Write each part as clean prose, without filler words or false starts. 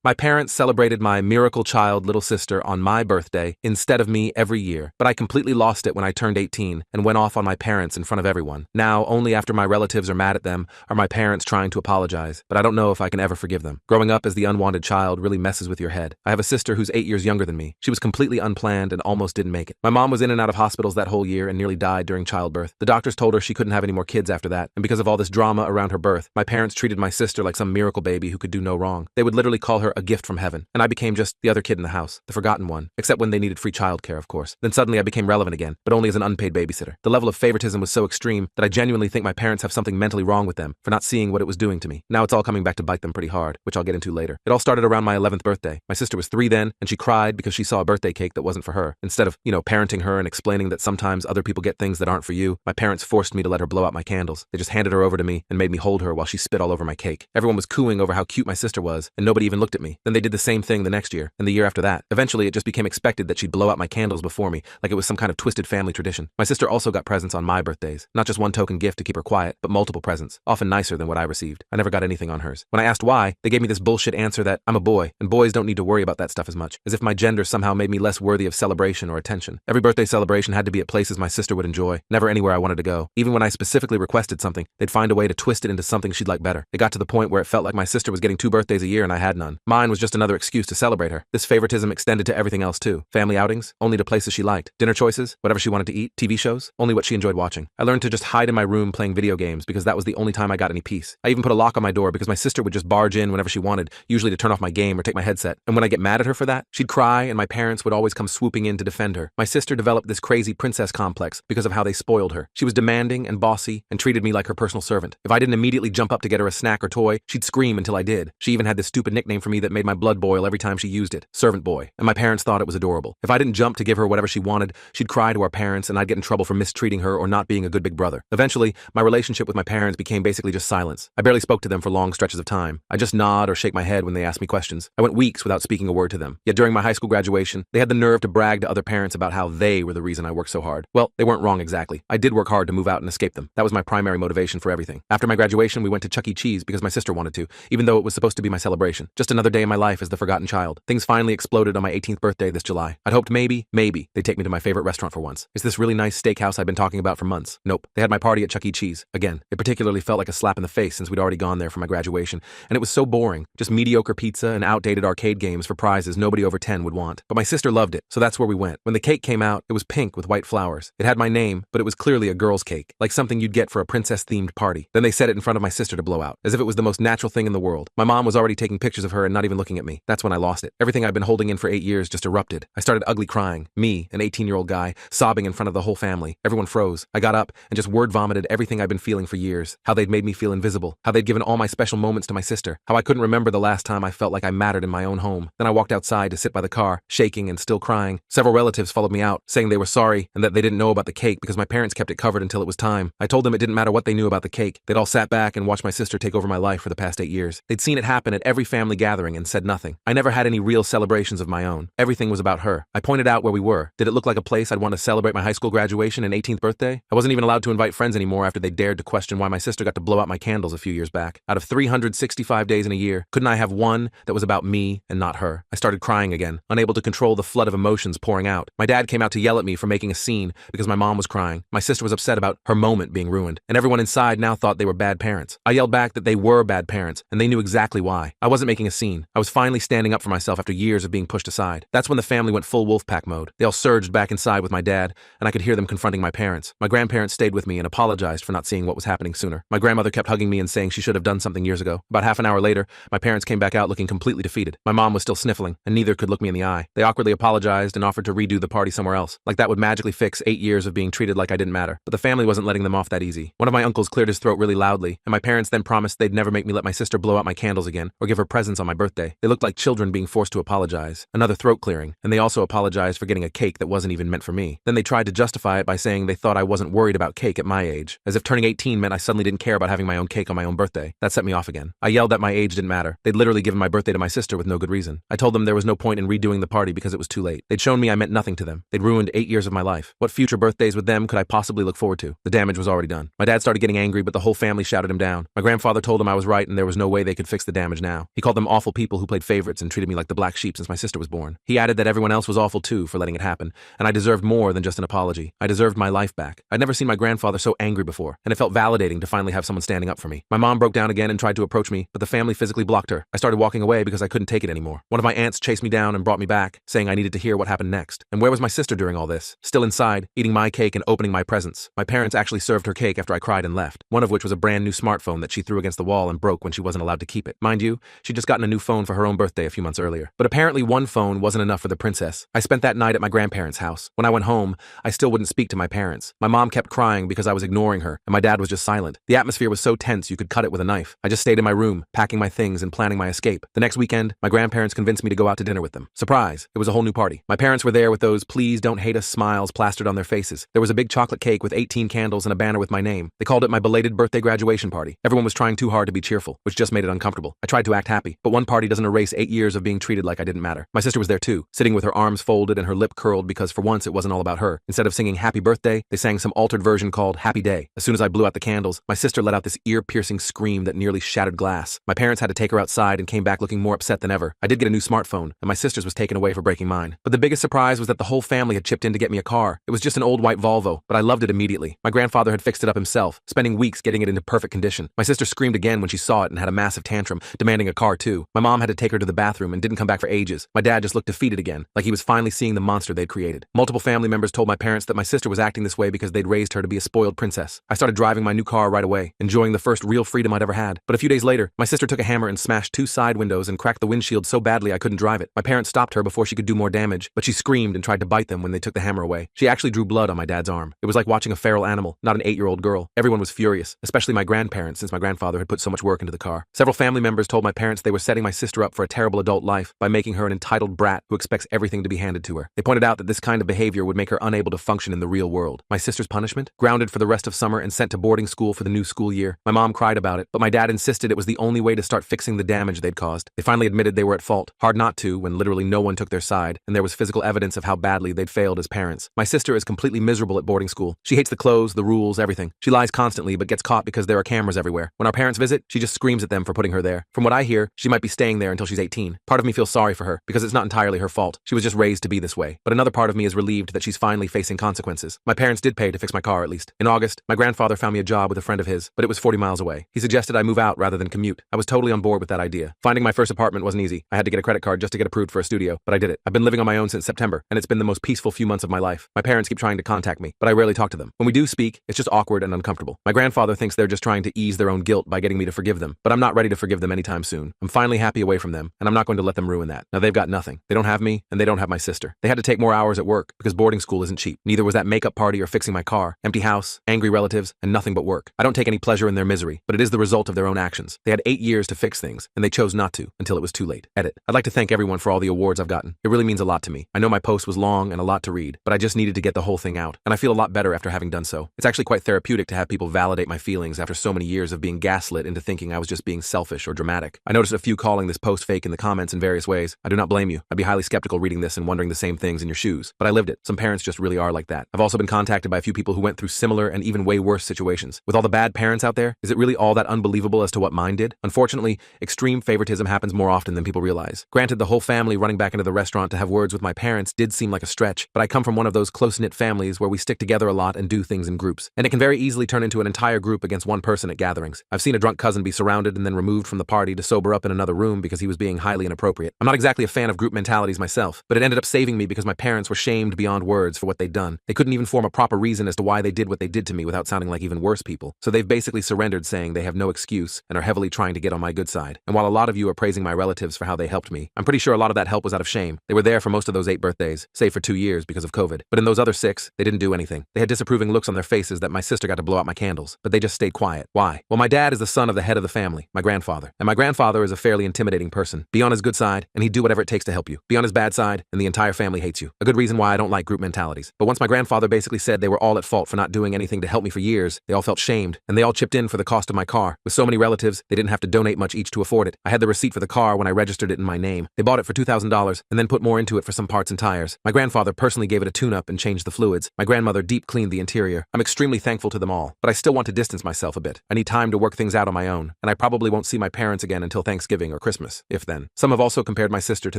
My parents celebrated my miracle child little sister on my birthday instead of me every year, but I completely lost it when I turned 18 and went off on my parents in front of everyone. Now, only after my relatives are mad at them are my parents trying to apologize, but I don't know if I can ever forgive them. Growing up as the unwanted child really messes with your head. I have a sister who's 8 years younger than me. She was completely unplanned and almost didn't make it. My mom was in and out of hospitals that whole year and nearly died during childbirth. The doctors told her she couldn't have any more kids after that, and because of all this drama around her birth, my parents treated my sister like some miracle baby who could do no wrong. They would literally call her a gift from heaven, and I became just the other kid in the house, the forgotten one, except when they needed free childcare, of course. Then suddenly I became relevant again, but only as an unpaid babysitter. The level of favoritism was so extreme that I genuinely think my parents have something mentally wrong with them for not seeing what it was doing to me. Now it's all coming back to bite them pretty hard, which I'll get into later. It all started around my 11th birthday. My sister was 3 then, and she cried because she saw a birthday cake that wasn't for her. Instead of, parenting her and explaining that sometimes other people get things that aren't for you, my parents forced me to let her blow out my candles. They just handed her over to me and made me hold her while she spit all over my cake. Everyone was cooing over how cute my sister was, and nobody even looked at me. Then they did the same thing the next year, and the year after that. Eventually, it just became expected that she'd blow out my candles before me, like it was some kind of twisted family tradition. My sister also got presents on my birthdays. Not just one token gift to keep her quiet, but multiple presents, often nicer than what I received. I never got anything on hers. When I asked why, they gave me this bullshit answer that I'm a boy, and boys don't need to worry about that stuff as much, as if my gender somehow made me less worthy of celebration or attention. Every birthday celebration had to be at places my sister would enjoy, never anywhere I wanted to go. Even when I specifically requested something, they'd find a way to twist it into something she'd like better. It got to the point where it felt like my sister was getting 2 birthdays a year and I had none. Mine was just another excuse to celebrate her. This favoritism extended to everything else too. Family outings, only to places she liked. Dinner choices, whatever she wanted to eat. TV shows, only what she enjoyed watching. I learned to just hide in my room playing video games because that was the only time I got any peace. I even put a lock on my door because my sister would just barge in whenever she wanted, usually to turn off my game or take my headset. And when I get mad at her for that, she'd cry and my parents would always come swooping in to defend her. My sister developed this crazy princess complex because of how they spoiled her. She was demanding and bossy and treated me like her personal servant. If I didn't immediately jump up to get her a snack or toy, she'd scream until I did. She even had this stupid nickname for me that made my blood boil every time she used it, Servant Boy, and my parents thought it was adorable. If I didn't jump to give her whatever she wanted, she'd cry to our parents and I'd get in trouble for mistreating her or not being a good big brother. Eventually, my relationship with my parents became basically just silence. I barely spoke to them for long stretches of time. I just nod or shake my head when they asked me questions. I went weeks without speaking a word to them. Yet during my high school graduation, they had the nerve to brag to other parents about how they were the reason I worked so hard. Well, they weren't wrong exactly. I did work hard to move out and escape them. That was my primary motivation for everything. After my graduation, we went to Chuck E. Cheese because my sister wanted to, even though it was supposed to be my celebration. Just another day in my life as the forgotten child. Things finally exploded on my 18th birthday this July. I'd hoped maybe they'd take me to my favorite restaurant for once. It's this really nice steakhouse I'd been talking about for months. Nope. They had my party at Chuck E. Cheese. Again, it particularly felt like a slap in the face since we'd already gone there for my graduation, and it was so boring. Just mediocre pizza and outdated arcade games for prizes nobody over 10 would want. But my sister loved it, so that's where we went. When the cake came out, it was pink with white flowers. It had my name, but it was clearly a girl's cake, like something you'd get for a princess-themed party. Then they set it in front of my sister to blow out, as if it was the most natural thing in the world. My mom was already taking pictures of her and not even looking at me. That's when I lost it. Everything I'd been holding in for 8 years just erupted. I started ugly crying. Me, an 18-year-old guy, sobbing in front of the whole family. Everyone froze. I got up and just word vomited everything I'd been feeling for years. How they'd made me feel invisible. How they'd given all my special moments to my sister. How I couldn't remember the last time I felt like I mattered in my own home. Then I walked outside to sit by the car, shaking and still crying. Several relatives followed me out, saying they were sorry and that they didn't know about the cake because my parents kept it covered until it was time. I told them it didn't matter what they knew about the cake. They'd all sat back and watched my sister take over my life for the past 8 years. They'd seen it happen at every family gathering and said nothing. I never had any real celebrations of my own. Everything was about her. I pointed out where we were. Did it look like a place I'd want to celebrate my high school graduation and 18th birthday? I wasn't even allowed to invite friends anymore after they dared to question why my sister got to blow out my candles a few years back. Out of 365 days in a year, couldn't I have one that was about me and not her? I started crying again, unable to control the flood of emotions pouring out. My dad came out to yell at me for making a scene because my mom was crying. My sister was upset about her moment being ruined, and everyone inside now thought they were bad parents. I yelled back that they were bad parents, and they knew exactly why. I wasn't making a scene. I was finally standing up for myself after years of being pushed aside. That's when the family went full wolf pack mode. They all surged back inside with my dad, and I could hear them confronting my parents. My grandparents stayed with me and apologized for not seeing what was happening sooner. My grandmother kept hugging me and saying she should have done something years ago. About half an hour later, my parents came back out looking completely defeated. My mom was still sniffling, and neither could look me in the eye. They awkwardly apologized and offered to redo the party somewhere else, like that would magically fix 8 years of being treated like I didn't matter. But the family wasn't letting them off that easy. One of my uncles cleared his throat really loudly, and my parents then promised they'd never make me let my sister blow out my candles again or give her presents on my birthday. They looked like children being forced to apologize. Another throat clearing, and they also apologized for getting a cake that wasn't even meant for me. Then they tried to justify it by saying they thought I wasn't worried about cake at my age, as if turning 18 meant I suddenly didn't care about having my own cake on my own birthday. That set me off again. I yelled that my age didn't matter. They'd literally given my birthday to my sister with no good reason. I told them there was no point in redoing the party because it was too late. They'd shown me I meant nothing to them. They'd ruined 8 years of my life. What future birthdays with them could I possibly look forward to? The damage was already done. My dad started getting angry, but the whole family shouted him down. My grandfather told him I was right and there was no way they could fix the damage now. He called them awful people who played favorites and treated me like the black sheep since my sister was born. He added that everyone else was awful too for letting it happen, and I deserved more than just an apology. I deserved my life back. I'd never seen my grandfather so angry before, and it felt validating to finally have someone standing up for me. My mom broke down again and tried to approach me, but the family physically blocked her. I started walking away because I couldn't take it anymore. One of my aunts chased me down and brought me back, saying I needed to hear what happened next. And where was my sister during all this? Still inside, eating my cake and opening my presents. My parents actually served her cake after I cried and left, one of which was a brand new smartphone that she threw against the wall and broke when she wasn't allowed to keep it. Mind you, she'd just gotten a new phone for her own birthday a few months earlier. But apparently one phone wasn't enough for the princess. I spent that night at my grandparents' house. When I went home, I still wouldn't speak to my parents. My mom kept crying because I was ignoring her, and my dad was just silent. The atmosphere was so tense you could cut it with a knife. I just stayed in my room, packing my things and planning my escape. The next weekend, my grandparents convinced me to go out to dinner with them. Surprise, it was a whole new party. My parents were there with those "please don't hate us" smiles plastered on their faces. There was a big chocolate cake with 18 candles and a banner with my name. They called it my belated birthday graduation party. Everyone was trying too hard to be cheerful, which just made it uncomfortable. I tried to act happy, but one party doesn't erase 8 years of being treated like I didn't matter. My sister was there too, sitting with her arms folded and her lip curled because for once it wasn't all about her. Instead of singing happy birthday, they sang some altered version called happy day. As soon as I blew out the candles, my sister let out this ear-piercing scream that nearly shattered glass. My parents had to take her outside and came back looking more upset than ever. I did get a new smartphone, and my sister's was taken away for breaking mine. But the biggest surprise was that the whole family had chipped in to get me a car. It was just an old white Volvo, but I loved it immediately. My grandfather had fixed it up himself, spending weeks getting it into perfect condition. My sister screamed again when she saw it and had a massive tantrum, demanding a car too. My mom had to take her to the bathroom and didn't come back for ages. My dad just looked defeated again, like he was finally seeing the monster they'd created. Multiple family members told my parents that my sister was acting this way because they'd raised her to be a spoiled princess. I started driving my new car right away, enjoying the first real freedom I'd ever had. But a few days later, my sister took a hammer and smashed 2 side windows and cracked the windshield so badly I couldn't drive it. My parents stopped her before she could do more damage, but she screamed and tried to bite them when they took the hammer away. She actually drew blood on my dad's arm. It was like watching a feral animal, not an 8-year-old girl. Everyone was furious, especially my grandparents since my grandfather had put so much work into the car. Several family members told my parents they were setting my sister up for a terrible adult life by making her an entitled brat who expects everything to be handed to her. They pointed out that this kind of behavior would make her unable to function in the real world. My sister's punishment? Grounded for the rest of summer and sent to boarding school for the new school year. My mom cried about it, but my dad insisted it was the only way to start fixing the damage they'd caused. They finally admitted they were at fault. Hard not to, when literally no one took their side, and there was physical evidence of how badly they'd failed as parents. My sister is completely miserable at boarding school. She hates the clothes, the rules, everything. She lies constantly, but gets caught because there are cameras everywhere. When our parents visit, she just screams at them for putting her there. From what I hear, she might be staying there until she's 18. Part of me feels sorry for her, because it's not entirely her fault. She was just raised to be this way. But another part of me is relieved that she's finally facing consequences. My parents did pay to fix my car, at least. In August, my grandfather found me a job with a friend of his, but it was 40 miles away. He suggested I move out rather than commute. I was totally on board with that idea. Finding my first apartment wasn't easy. I had to get a credit card just to get approved for a studio, but I did it. I've been living on my own since September, and it's been the most peaceful few months of my life. My parents keep trying to contact me, but I rarely talk to them. When we do speak, it's just awkward and uncomfortable. My grandfather thinks they're just trying to ease their own guilt by getting me to forgive them, but I'm not ready to forgive them anytime soon. I'm finally happy away from them, and I'm not going to let them ruin that. Now they've got nothing. They don't have me, and they don't have my sister. They had to take more hours at work because boarding school isn't cheap. Neither was that makeup party or fixing my car. Empty house, angry relatives, and nothing but work. I don't take any pleasure in their misery, but it is the result of their own actions. They had 8 years to fix things, and they chose not to until it was too late. Edit. I'd like to thank everyone for all the awards I've gotten. It really means a lot to me. I know my post was long and a lot to read, but I just needed to get the whole thing out, and I feel a lot better after having done so. It's actually quite therapeutic to have people validate my feelings after so many years of being gaslit into thinking I was just being selfish or dramatic. I noticed a few calling this post fake in the comments in various ways. I do not blame you. I'd be highly skeptical reading this and wondering the same things in your shoes, but I lived it. Some parents just really are like that. I've also been contacted by a few people who went through similar and even way worse situations. With all the bad parents out there, is it really all that unbelievable as to what mine did? Unfortunately, extreme favoritism happens more often than people realize. Granted, the whole family running back into the restaurant to have words with my parents did seem like a stretch, but I come from one of those close-knit families where we stick together a lot and do things in groups, and it can very easily turn into an entire group against one person at gatherings. I've seen a drunk cousin be surrounded and then removed from the party to sober up in another room because he was being highly inappropriate. I'm not exactly a fan of group mentalities myself, but it ended up saving me because my parents were shamed beyond words for what they'd done. They couldn't even form a proper reason as to why they did what they did to me without sounding like even worse people. So they've basically surrendered, saying they have no excuse and are heavily trying to get on my good side. And while a lot of you are praising my relatives for how they helped me, I'm pretty sure a lot of that help was out of shame. They were there for most of those 8 birthdays, save for 2 years because of COVID. But in those other 6, they didn't do anything. They had disapproving looks on their faces that my sister got to blow out my candles, but they just stayed quiet. Why? Well, my dad is the son of the head of the family, my grandfather. And my grandfather is a fairly intimidating person. Be on his good side, and he'd do whatever it takes to help you. Be on his bad side, and the entire family hates you. A good reason why I don't like group mentalities. But once my grandfather basically said they were all at fault for not doing anything to help me for years, they all felt shamed, and they all chipped in for the cost of my car. With so many relatives, they didn't have to donate much each to afford it. I had the receipt for the car when I registered it in my name. They bought it for $2,000 and then put more into it for some parts and tires. My grandfather personally gave it a tune-up and changed the fluids. My grandmother deep cleaned the interior. I'm extremely thankful to them all, but I still want to distance myself a bit. I need time to work things out on my own, and I probably won't see my parents again until Thanksgiving or Christmas, if then. Some have also compared my sister to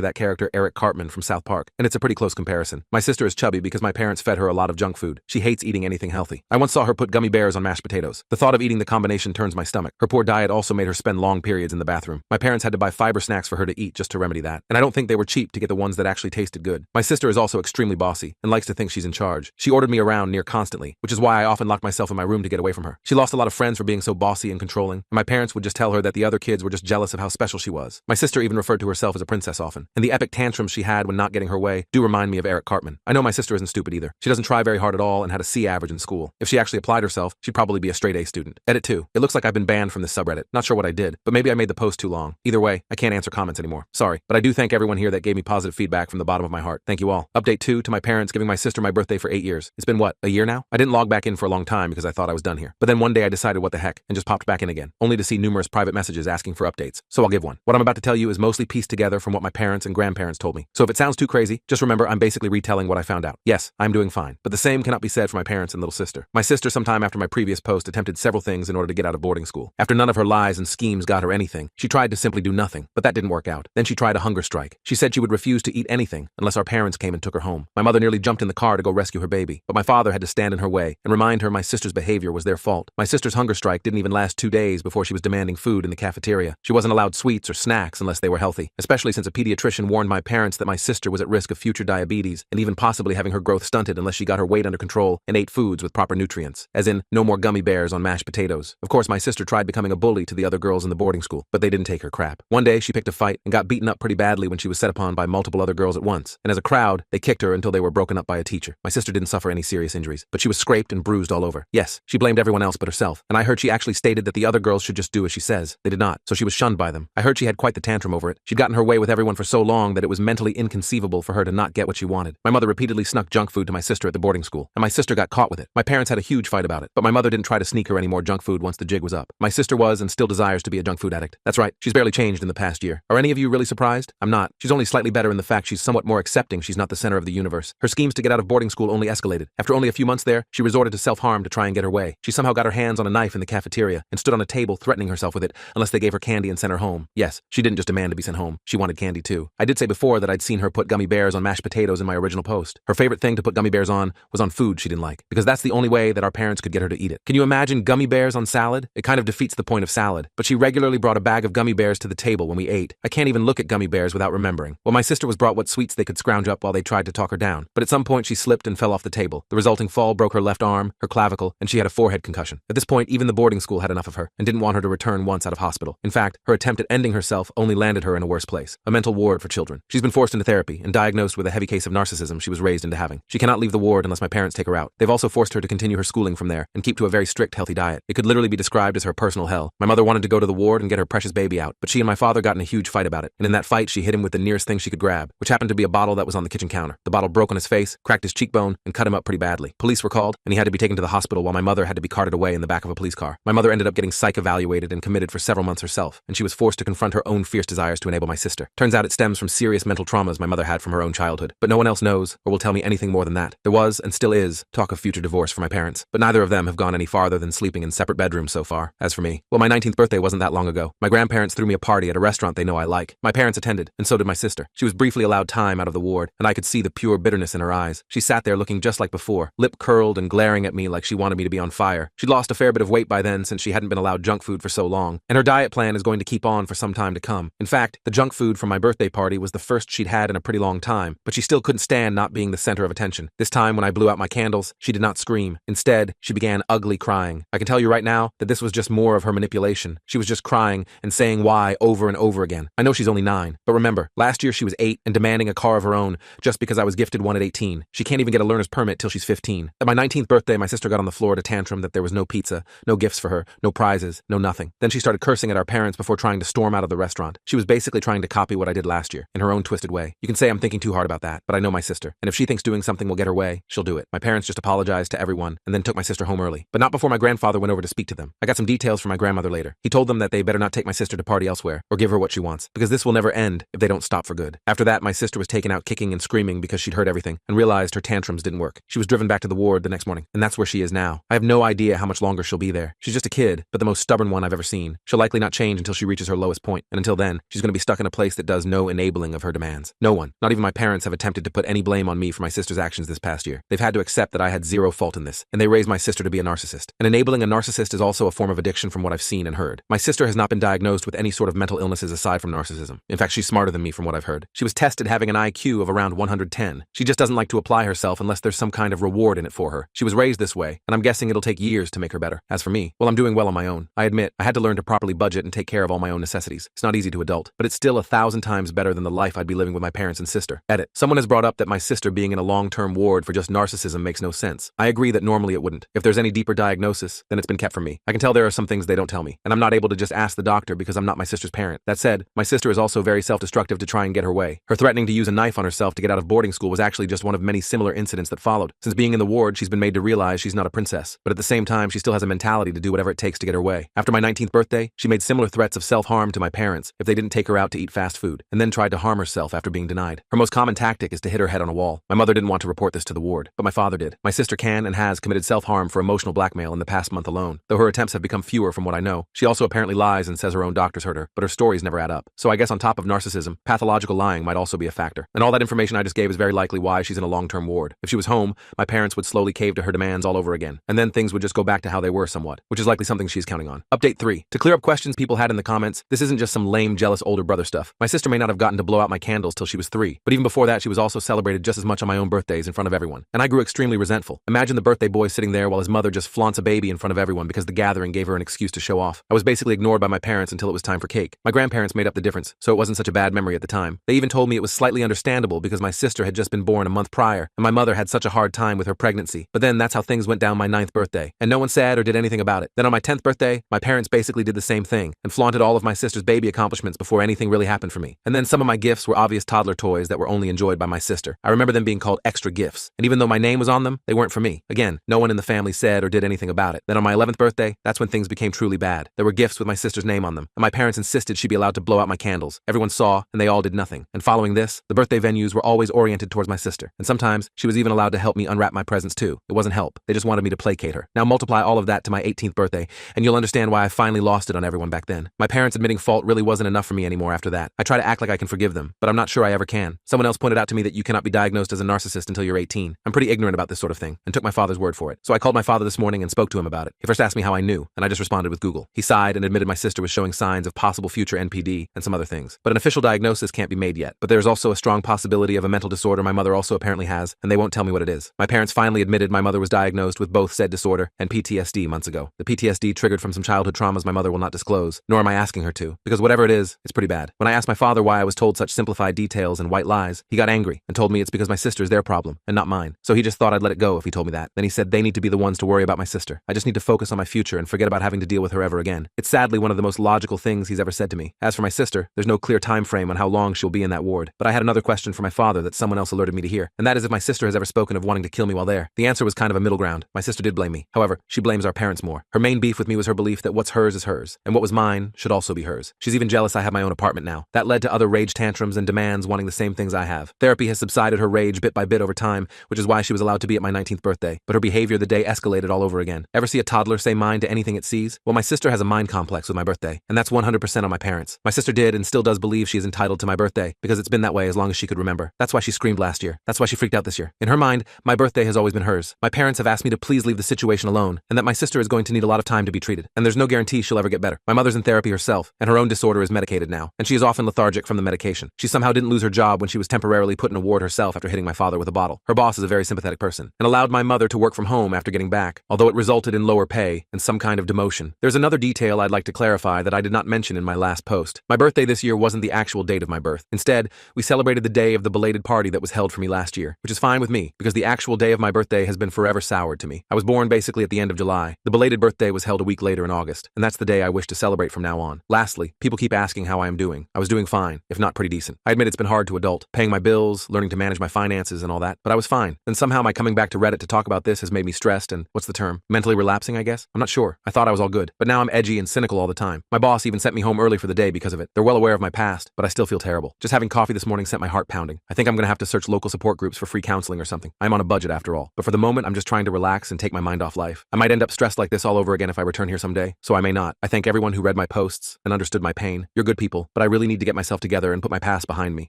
that character Eric Cartman from South Park, and it's a pretty close comparison. My sister is chubby because my parents fed her a lot of junk food. She hates eating anything healthy. I once saw her put gummy bears on mashed potatoes. The thought of eating the combination turns my stomach. Her poor diet also made her spend long periods in the bathroom. My parents had to buy fiber snacks for her to eat just to remedy that, and I don't think they were cheap to get the ones that actually tasted good. My sister is also extremely bossy and likes to think she's in charge. She ordered me around near constantly, which is why I often locked myself in my room to get away from her. She lost a lot of friends for being so bossy and controlling, and my parents would just tell her that the other kids were just jealous of how special she was. My sister even referred to herself as a princess often, and the epic tantrums she had when not getting her way do remind me of Eric Cartman. I know my sister isn't stupid either. She doesn't try very hard at all and had a C average in school. If she actually applied herself, she'd probably be a straight A student. Edit 2. It looks like I've been banned from this subreddit. Not sure what I did, but maybe I made the post too long. Either way, I can't answer comments anymore. Sorry, but I do thank everyone here that gave me positive feedback from the bottom of my heart. Thank you all. Update 2 to my parents giving my sister my birthday for 8 years. It's been what, a year now? I didn't log back in for a long time because I thought I was done here. But then one day I decided what the heck and just popped back in again, only to see numerous private messages asking for updates. So I'll give one. What I'm about to tell you is mostly pieced together from what my parents and grandparents told me. So if it sounds too crazy, just remember I'm basically retelling what I found out. Yes, I'm doing fine, but the same cannot be said for my parents and little sister. My sister, sometime after my previous post, attempted several things in order to get out of boarding school. After none of her lies and schemes got her anything, she tried to simply do nothing, but that didn't work out. Then she tried a hunger strike. She said she would refuse to eat anything unless our parents came and took her home. My mother nearly jumped in the car to go rescue her baby, but my father had to stand in her way and remind her my sister's behavior was their fault. My sister's hunger strike didn't even last 2 days before she was demanding food in the cafeteria. She wasn't allowed sweets or snacks unless they were healthy, especially since a pediatrician warned my parents that my sister was at risk of future diabetes and even possibly having her growth stunted unless she got her weight under control and ate foods with proper nutrients, as in no more gummy bears on mashed potatoes. Of course, my sister tried becoming a bully to the other girls in the boarding school, but they didn't take her crap. One day, she picked a fight and got beaten up pretty badly when she was set upon by multiple other girls at once, and as a crowd, they kicked her until they were broken up by a teacher. My sister didn't suffer any serious injuries, but she was scraped and bruised all over. Yes, she blamed everyone else but herself, and I heard she actually stated that the other girls should just do as she says. They did not, so she was shunned by them. I heard she had quite the tantrum over it. She'd gotten her way with everyone for so long that it was mentally inconceivable for her to not get what she wanted. My mother repeatedly snuck junk food to my sister at the boarding school, and my sister got caught with it. My parents had a huge fight about it, but my mother didn't try to sneak her any more junk food once the jig was up. My sister was and still desires to be a junk food addict. That's right, she's barely changed in the past year. Are any of you really surprised? I'm not. She's only slightly better in the fact she's somewhat more accepting she's not the center of the universe. Her schemes to get out of boarding school only escalated. After only a few months there, she resorted to self-harm to try and get her way. She somehow got her hands on a knife in the cafeteria and stood on a table threatening herself with it unless they gave her candy and sent her home. Yes, she didn't just demand to be sent home. She wanted candy too. I did say before that I'd seen her put gummy bears on mashed potatoes in my original post. Her favorite thing to put gummy bears on was on food she didn't like, because that's the only way that our parents could get her to eat it. Can you imagine gummy bears on salad? It kind of defeats the point of salad, but she regularly brought a bag of gummy bears to the table when we ate. I can't even look at gummy bears without remembering. Well, my sister was brought what sweets they could scrounge up while they tried to talk her down, but at some point she slipped and fell off the table. The resulting fall broke her left arm, her clavicle, and she had a forehead concussion. At this point, even the boarding school had enough of her and didn't want her to return once out of hospital. In fact, her attempt at ending herself only landed her in a worse place, a mental ward for children. She's been forced into therapy and diagnosed with a heavy case of narcissism she was raised into having. She cannot leave the ward unless my parents take her out. They've also forced her to continue her schooling from there and keep to a very strict healthy diet. It could literally be described as her personal hell. My mother wanted to go to the ward and get her precious baby out, but she and my father got in a huge fight about it, and in that fight she hit him with the nearest thing she could grab, which happened to be a bottle that was on the kitchen counter. The bottle broke on his face, cracked his cheekbone, and cut him up pretty badly. Police were called, and he had to be taken to the hospital while my mother had to be carted away in the back of a police car. My mother ended up getting psych evaluated and committed for several months herself, and she was forced to confront her own fierce desires to enable my sister. Turns out it stems from serious mental traumas my mother had from her own childhood, but no one else knows or will tell me anything more than that. There was, and still is, talk of future divorce for my parents, but neither of them have gone any farther than sleeping in separate bedrooms so far. As for me, well, my 19th birthday wasn't that long ago. My grandparents threw me a party at a restaurant they know I like. My parents attended, and so did my sister. She was briefly allowed time out of the ward, and I could see the pure bitterness in her eyes. She sat there looking just like before, lip curled and glaring at me like she wanted me to be on fire. She'd lost a fair bit of weight by then since she hadn't been allowed junk food for so long, and her diet plan is going to keep on for some time to come. In fact, the junk food from my birthday party was the first she'd had in a pretty long time, but she still couldn't stand not being the center of attention. This time when I blew out my candles, she did not scream. Instead, she began ugly crying. I can tell you right now that this was just more of her manipulation. She was just crying and saying why over and over again. I know she's only 9, but remember, last year she was 8 and demanding a car of her own just because I was gifted one at 18. She can't even get a learner's permit till she's 15. At my 19th birthday, my sister got on the floor to tantrum that there was no pizza, no gifts for her, no prizes, no nothing. Then she started cursing at our parents before trying to storm out of the restaurant. She was basically trying to copy what I did last year, in her own twisted way. You can say I'm thinking too hard about that, but I know my sister, and if she thinks doing something will get her way, she'll do it. My parents just apologized to everyone and then took my sister home early, but not before my grandfather went over to speak to them. I got some details from my grandmother later. He told them that they better not take my sister to party elsewhere or give her what she wants, because this will never end if they don't stop for good. After that, my sister was taken out kicking and screaming because she'd heard everything and realized her tantrums didn't work. She was driven back to the ward the next morning, and that's where she is now. I have no idea how much longer she'll be there. She's just a kid, but the most stubborn one I've ever seen. She'll likely not change until she reaches her lowest point. point, and until then, she's going to be stuck in a place that does no enabling of her demands. No one, not even my parents, have attempted to put any blame on me for my sister's actions this past year. They've had to accept that I had zero fault in this, and they raised my sister to be a narcissist. And enabling a narcissist is also a form of addiction from what I've seen and heard. My sister has not been diagnosed with any sort of mental illnesses aside from narcissism. In fact, she's smarter than me from what I've heard. She was tested having an IQ of around 110. She just doesn't like to apply herself unless there's some kind of reward in it for her. She was raised this way, and I'm guessing it'll take years to make her better. As for me, well, I'm doing well on my own. I admit, I had to learn to properly budget and take care of all my own necessities. It's not easy to adult, but it's still 1,000 times better than the life I'd be living with my parents and sister. Edit. Someone has brought up that my sister being in a long-term ward for just narcissism makes no sense. I agree that normally it wouldn't. If there's any deeper diagnosis, then it's been kept from me. I can tell there are some things they don't tell me, and I'm not able to just ask the doctor because I'm not my sister's parent. That said, my sister is also very self-destructive to try and get her way. Her threatening to use a knife on herself to get out of boarding school was actually just one of many similar incidents that followed. Since being in the ward, she's been made to realize she's not a princess, but at the same time, she still has a mentality to do whatever it takes to get her way. After my 19th birthday, she made similar threats of self-harm to my parents if they didn't take her out to eat fast food, and then tried to harm herself after being denied. Her most common tactic is to hit her head on a wall. My mother didn't want to report this to the ward, but my father did. My sister can and has committed self-harm for emotional blackmail in the past month alone, though her attempts have become fewer from what I know. She also apparently lies and says her own doctors hurt her, but her stories never add up. So I guess on top of narcissism, pathological lying might also be a factor. And all that information I just gave is very likely why she's in a long-term ward. If she was home, my parents would slowly cave to her demands all over again, and then things would just go back to how they were somewhat, which is likely something she's counting on. Update 3. To clear up questions people had in the comments, this isn't just some lame, jealous older brother stuff. My sister may not have gotten to blow out my candles till she was 3, but even before that she was also celebrated just as much on my own birthdays in front of everyone. And I grew extremely resentful. Imagine the birthday boy sitting there while his mother just flaunts a baby in front of everyone because the gathering gave her an excuse to show off. I was basically ignored by my parents until it was time for cake. My grandparents made up the difference, so it wasn't such a bad memory at the time. They even told me it was slightly understandable because my sister had just been born a month prior, and my mother had such a hard time with her pregnancy. But then that's how things went down my 9th birthday, and no one said or did anything about it. Then on my 10th birthday, my parents basically did the same thing and flaunted all of my sister's baby accomplishments before anything really happened for me. And then some of my gifts were obvious toddler toys that were only enjoyed by my sister. I remember them being called extra gifts, and even though my name was on them, they weren't for me. Again, no one in the family said or did anything about it. Then on my 11th birthday, that's when things became truly bad. There were gifts with my sister's name on them, and my parents insisted she be allowed to blow out my candles. Everyone saw, and they all did nothing. And following this, the birthday venues were always oriented towards my sister, and sometimes she was even allowed to help me unwrap my presents too. It wasn't help. They just wanted me to placate her. Now multiply all of that to my 18th birthday, and you'll understand why I finally lost it on everyone back then. My parents admitting fault really wasn't enough for me anymore after that. I try to act like I can forgive them, but I'm not sure I ever can. Someone else pointed out to me that you cannot be diagnosed as a narcissist until you're 18. I'm pretty ignorant about this sort of thing, and took my father's word for it. So I called my father this morning and spoke to him about it. He first asked me how I knew, and I just responded with Google. He sighed and admitted my sister was showing signs of possible future NPD and some other things. But an official diagnosis can't be made yet. But there's also a strong possibility of a mental disorder my mother also apparently has, and they won't tell me what it is. My parents finally admitted my mother was diagnosed with both said disorder and PTSD months ago. The PTSD triggered from some childhood traumas my mother will not disclose, nor am I asking her to, because whatever it is, it's pretty bad. When I asked my father why I was told such simplified details and white lies, he got angry and told me it's because my sister's their problem and not mine. So he just thought I'd let it go if he told me that. Then he said they need to be the ones to worry about my sister. I just need to focus on my future and forget about having to deal with her ever again. It's sadly one of the most logical things he's ever said to me. As for my sister, there's no clear time frame on how long she'll be in that ward. But I had another question for my father that someone else alerted me to hear, and that is if my sister has ever spoken of wanting to kill me while there. The answer was kind of a middle ground. My sister did blame me. However, she blames our parents more. Her main beef with me was her belief that what's hers is hers, and what was mine should also be hers. She's even jealous I have my own apartment now. That led to other rage tantrums and demands wanting the same things I have. Therapy has subsided her rage bit by bit over time, which is why she was allowed to be at my 19th birthday. But her behavior the day escalated all over again. Ever see a toddler say mind to anything it sees? Well, my sister has a mind complex with my birthday, and that's 100% on my parents. My sister did and still does believe she is entitled to my birthday because it's been that way as long as she could remember. That's why she screamed last year. That's why she freaked out this year. In her mind, my birthday has always been hers. My parents have asked me to please leave the situation alone, and that my sister is going to need a lot of time to be treated, and there's no guarantee she'll ever get better. My mother's in therapy herself, and her own disorder is medicated now, and she is often lethargic from the medication. She somehow didn't lose her job when she was temporarily put in a ward herself after hitting my father with a bottle. Her boss is a very sympathetic person, and allowed my mother to work from home after getting back, although it resulted in lower pay and some kind of demotion. There's another detail I'd like to clarify that I did not mention in my last post. My birthday this year wasn't the actual date of my birth. Instead, we celebrated the day of the belated party that was held for me last year, which is fine with me, because the actual day of my birthday has been forever soured to me. I was born basically at the end of July. The belated birthday was held a week later in August, and that's the day I wish to celebrate from now on. Lastly, people keep asking how I am doing. I was doing fine, if not pretty decent. I admit it's been hard to adult, paying my bills, learning to manage my finances and all that, but I was fine. Then somehow my coming back to Reddit to talk about this has made me stressed and, what's the term, mentally relapsing, I guess? I'm not sure. I thought I was all good, but now I'm edgy and cynical all the time. My boss even sent me home early for the day because of it. They're well aware of my past, but I still feel terrible. Just having coffee this morning sent my heart pounding. I think I'm gonna have to search local support groups for free counseling or something. I'm on a budget after all. But for the moment, I'm just trying to relax and take my mind off life. I might end up stressed like this all over again if I return here someday, so I may not. I thank everyone who read my posts and understood understood my pain. You're good people, but I really need to get myself together and put my past behind me.